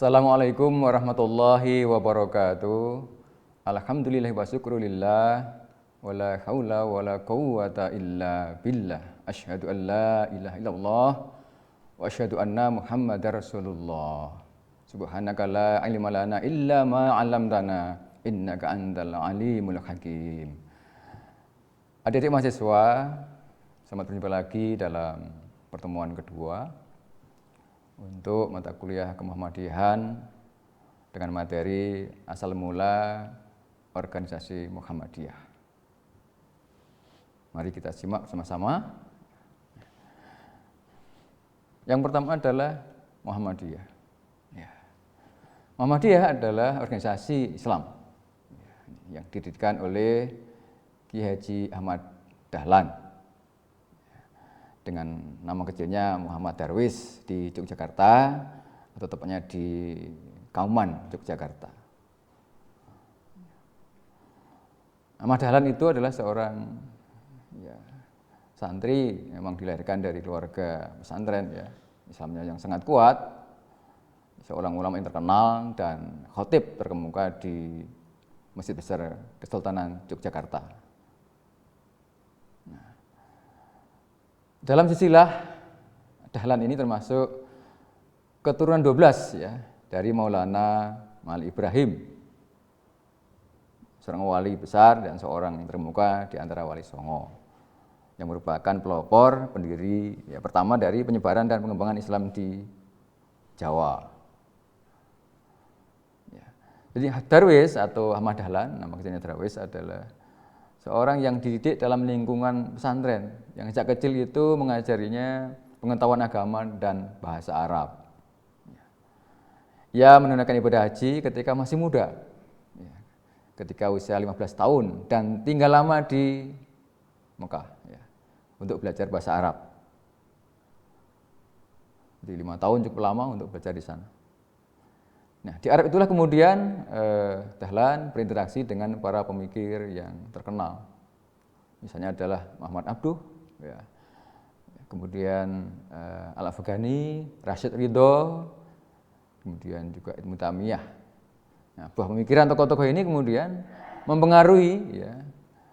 Assalamualaikum warahmatullahi wabarakatuh. Alhamdulillah wa syukrulillah. Wala haula wala quwwata illa billah. Asyhadu an la ilaha illallah wa asyhadu anna Muhammadar Rasulullah. Subhanaka la ilma lana illa ma 'allamtana innaka antal alimul hakim. Adik-adik mahasiswa, selamat berjumpa lagi dalam pertemuan kedua untuk mata kuliah kemuhammadiyahan dengan materi asal mula organisasi Muhammadiyah. Mari kita simak bersama-sama. Yang pertama adalah Muhammadiyah. Muhammadiyah adalah organisasi Islam yang didirikan oleh Ki Haji Ahmad Dahlan dengan nama kecilnya Muhammad Darwis di Yogyakarta, atau tepatnya di Kauman, Yogyakarta. Ahmad Dahlan itu adalah seorang santri, memang dilahirkan dari keluarga pesantren, Islamnya yang sangat kuat, seorang ulama yang terkenal dan khotib terkemuka di Masjid Besar Kesultanan Yogyakarta. Dalam silsilah Dahlan ini termasuk keturunan 12 dari Maulana Ma'ali Ibrahim, seorang wali besar dan seorang yang terkemuka di antara wali Songo, yang merupakan pelopor pendiri pertama dari penyebaran dan pengembangan Islam di Jawa. Jadi Darwis atau Ahmad Dahlan, nama kecilnya Darwis, adalah seorang yang dididik dalam lingkungan pesantren, yang sejak kecil itu mengajarinya pengetahuan agama dan bahasa Arab. Ia menunaikan ibadah haji ketika masih muda, ketika usia 15 tahun, dan tinggal lama di Mekah untuk belajar bahasa Arab. Jadi 5 tahun cukup lama untuk belajar di sana. Nah, di Arab itulah kemudian Dahlan berinteraksi dengan para pemikir yang terkenal. Misalnya adalah Muhammad Abduh, kemudian Al-Afghani, Rashid Ridho, kemudian juga Ibnu Taimiyah. Nah, buah pemikiran tokoh-tokoh ini kemudian mempengaruhi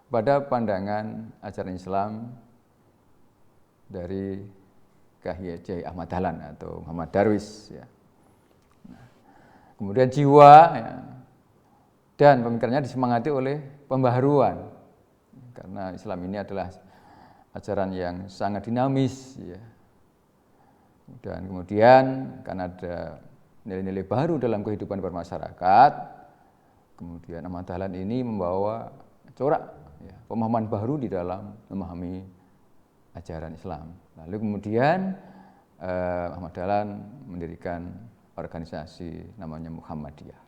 pada pandangan ajaran Islam dari Kyai Haji Ahmad Dahlan atau Muhammad Darwis. Kemudian jiwa dan pemikirannya disemangati oleh pembaharuan, karena Islam ini adalah ajaran yang sangat dinamis, Dan kemudian karena ada nilai-nilai baru dalam kehidupan bermasyarakat, kemudian Ahmad Dahlan ini membawa corak pemahaman baru di dalam memahami ajaran Islam. Lalu kemudian Ahmad Dahlan mendirikan organisasi namanya Muhammadiyah.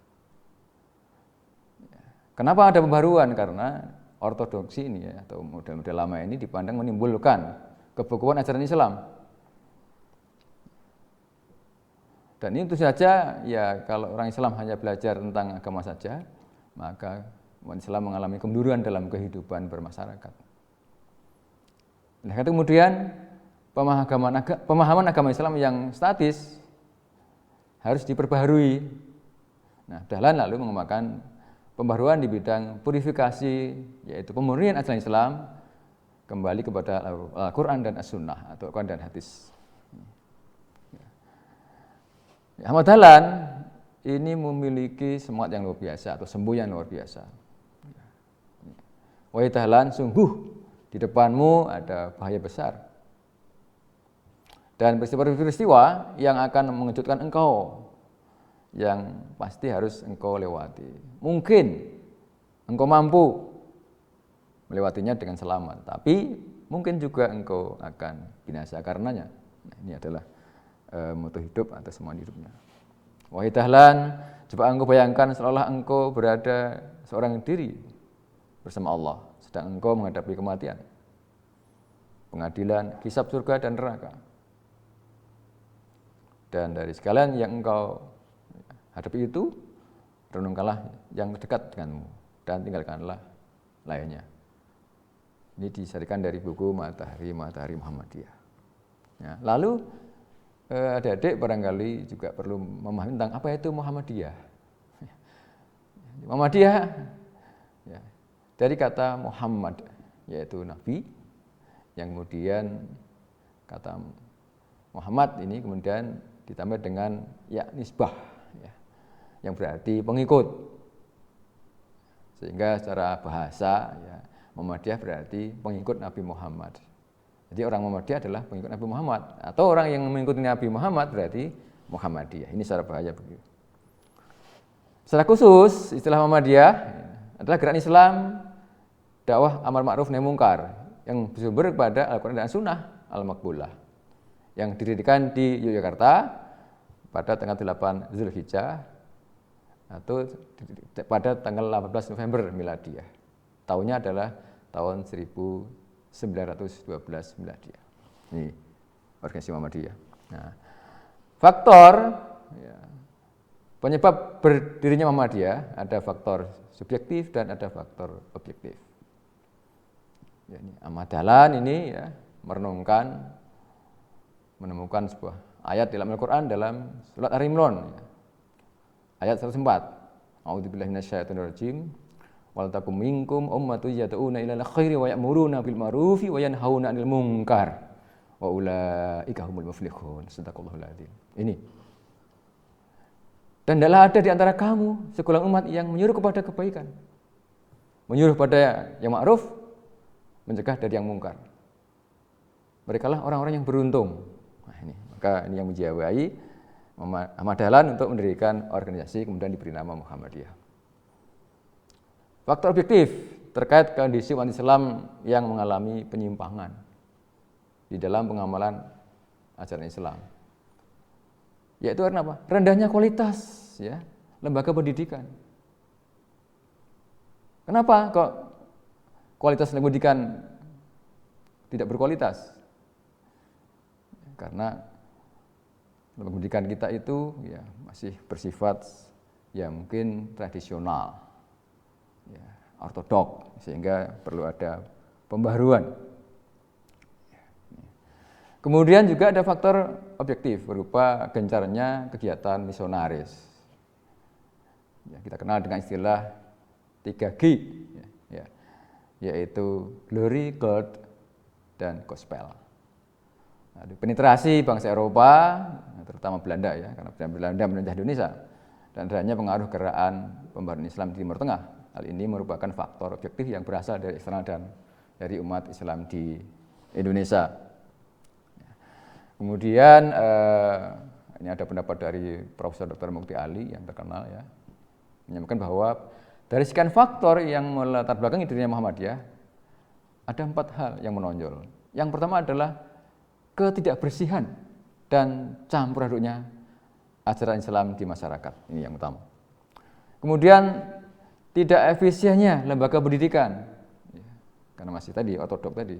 Kenapa ada pembaruan? Karena ortodoksi ini atau model-model lama ini dipandang menimbulkan kebekuan ajaran Islam. Dan ini tentu saja kalau orang Islam hanya belajar tentang agama saja, maka umat Islam mengalami kemunduran dalam kehidupan bermasyarakat. Nah, kemudian pemahaman agama Islam yang statis harus diperbaharui. Nah, Dahlan lalu mengembangkan pembaharuan di bidang purifikasi, yaitu pemurnian ajaran Islam kembali kepada Al-Quran dan As-Sunnah atau Quran dan Hadis. Ahmad Dahlan ini memiliki semangat yang luar biasa atau semboyan luar biasa. Wahai Dahlan, sungguh di depanmu ada bahaya besar dan peristiwa-peristiwa yang akan mengejutkan engkau, yang pasti harus engkau lewati. Mungkin engkau mampu melewatinya dengan selamat, tapi mungkin juga engkau akan binasa karenanya. Nah, ini adalah moto hidup atau semangat hidupnya. Wahai Dahlan, coba engkau bayangkan seolah engkau berada seorang diri bersama Allah, sedang engkau menghadapi kematian, pengadilan, hisab surga dan neraka. Dan dari sekalian yang engkau hadapi itu, renungkanlah yang dekat denganmu dan tinggalkanlah lainnya. Ini disarikan dari buku Matahari Muhammadiyah. Lalu adik-adik barangkali juga perlu memahami tentang apa itu Muhammadiyah. Muhammadiyah ya, dari kata Muhammad, yaitu Nabi, yang kemudian kata Muhammad ini kemudian ditambah dengan ya nisbah, ya, yang berarti pengikut. Sehingga secara bahasa ya, Muhammadiyah berarti pengikut Nabi Muhammad. Jadi orang Muhammadiyah adalah pengikut Nabi Muhammad, atau orang yang mengikuti Nabi Muhammad berarti Muhammadiyah. Ini secara bahasa begitu. Secara khusus, istilah Muhammadiyah adalah gerakan Islam dakwah amar ma'ruf nahi mungkar yang bersumber kepada Al-Quran dan Sunnah Al-Maqbulah yang didirikan di Yogyakarta pada tanggal 8 Zulhijjah atau pada tanggal 18 November Miladiyah. Tahunnya adalah tahun 1912 Miladiyah. Ini organisasi Muhammadiyah. Nah, faktor ya, penyebab berdirinya Muhammadiyah ada faktor subjektif dan ada faktor objektif. Ya, ini Ahmad Dahlan ini ya, menemukan sebuah ayat dalam Al-Quran dalam surat Al-Imran ya. Ayat 104. A'udzubillahi minasyaitonirrajim. Wal takum minkum ummatun yad'una ilal khairi wa ya'muruna bil ma'rufi wa yanhauna 'anil munkar wa ulaika humul muflihun. Shadaqallahul adzim. Ini. Dan tidaklah ada di antara kamu segolongan umat yang menyuruh kepada kebaikan, menyuruh pada yang ma'ruf, mencegah dari yang mungkar. Merekalah orang-orang yang beruntung. Nah, ini. Maka ini yang menjiwai Ahmad Dahlan untuk mendirikan organisasi kemudian diberi nama Muhammadiyah. Faktor objektif terkait kondisi umat Islam yang mengalami penyimpangan di dalam pengamalan ajaran Islam. Yaitu karena apa? Rendahnya kualitas ya, lembaga pendidikan. Kenapa kok kualitas pendidikan tidak berkualitas? Karena lembaga pendidikan kita itu ya masih bersifat ya mungkin tradisional, ya, ortodok, sehingga perlu ada pembaharuan. Kemudian juga ada faktor objektif berupa gencarnya kegiatan misionaris. Ya, kita kenal dengan istilah 3G, ya, yaitu glory, gold, dan gospel. Nah, penetrasi bangsa Eropa, terutama Belanda ya, karena Belanda menjajah Indonesia, dan adanya pengaruh gerakan pembaharuan Islam di Timur Tengah. Hal ini merupakan faktor objektif yang berasal dari eksternal dan dari umat Islam di Indonesia. Kemudian ini ada pendapat dari Profesor Dr. Mukti Ali yang terkenal ya, menyampaikan bahwa dari sekian faktor yang melatar belakangi dirinya Muhammadiyah, ada 4 hal yang menonjol. Yang pertama adalah ketidakbersihan dan campur aduknya ajaran Islam di masyarakat. Ini yang utama. Kemudian tidak efisiennya lembaga pendidikan, ya, karena masih tadi ortodok tadi,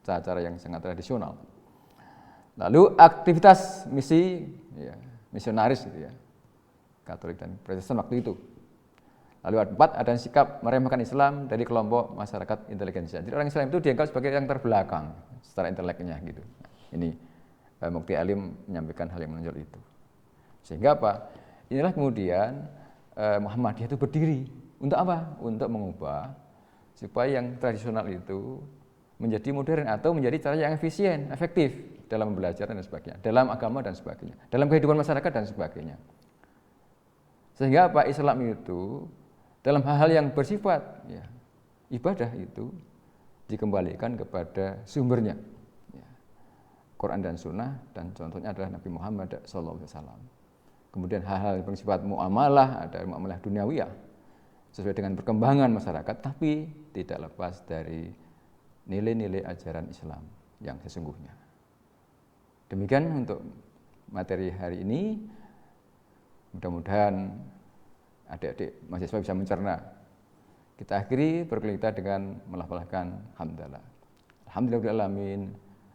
cara-cara yang sangat tradisional. Lalu aktivitas misi ya, misionaris gitu ya, Katolik dan Protestan waktu itu. Lalu 4, ada sikap meremehkan Islam dari kelompok masyarakat intelijensia. Jadi orang Islam itu dianggap sebagai yang terbelakang secara inteleknya gitu. Ini Mukti Alim menyampaikan hal yang menonjol itu. Sehingga apa? Inilah kemudian Muhammadiyah itu berdiri untuk apa? Untuk mengubah supaya yang tradisional itu menjadi modern atau menjadi cara yang efisien, efektif dalam pembelajaran dan sebagainya, dalam agama dan sebagainya, dalam kehidupan masyarakat dan sebagainya. Sehingga apa? Islam itu dalam hal-hal yang bersifat ya, ibadah itu dikembalikan kepada sumbernya, ya, Quran dan Sunnah, dan contohnya adalah Nabi Muhammad SAW. Kemudian hal-hal yang bersifat muamalah, ada muamalah duniawiyah sesuai dengan perkembangan masyarakat, tapi tidak lepas dari nilai-nilai ajaran Islam yang sesungguhnya. Demikian untuk materi hari ini. Mudah-mudahan adik-adik mahasiswa bisa mencerna. Kita akhiri perkuliahan kita dengan melafalkan hamdalah. Alhamdulillahirabbil alamin.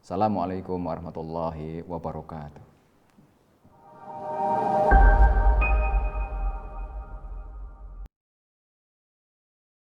Assalamualaikum warahmatullahi wabarakatuh.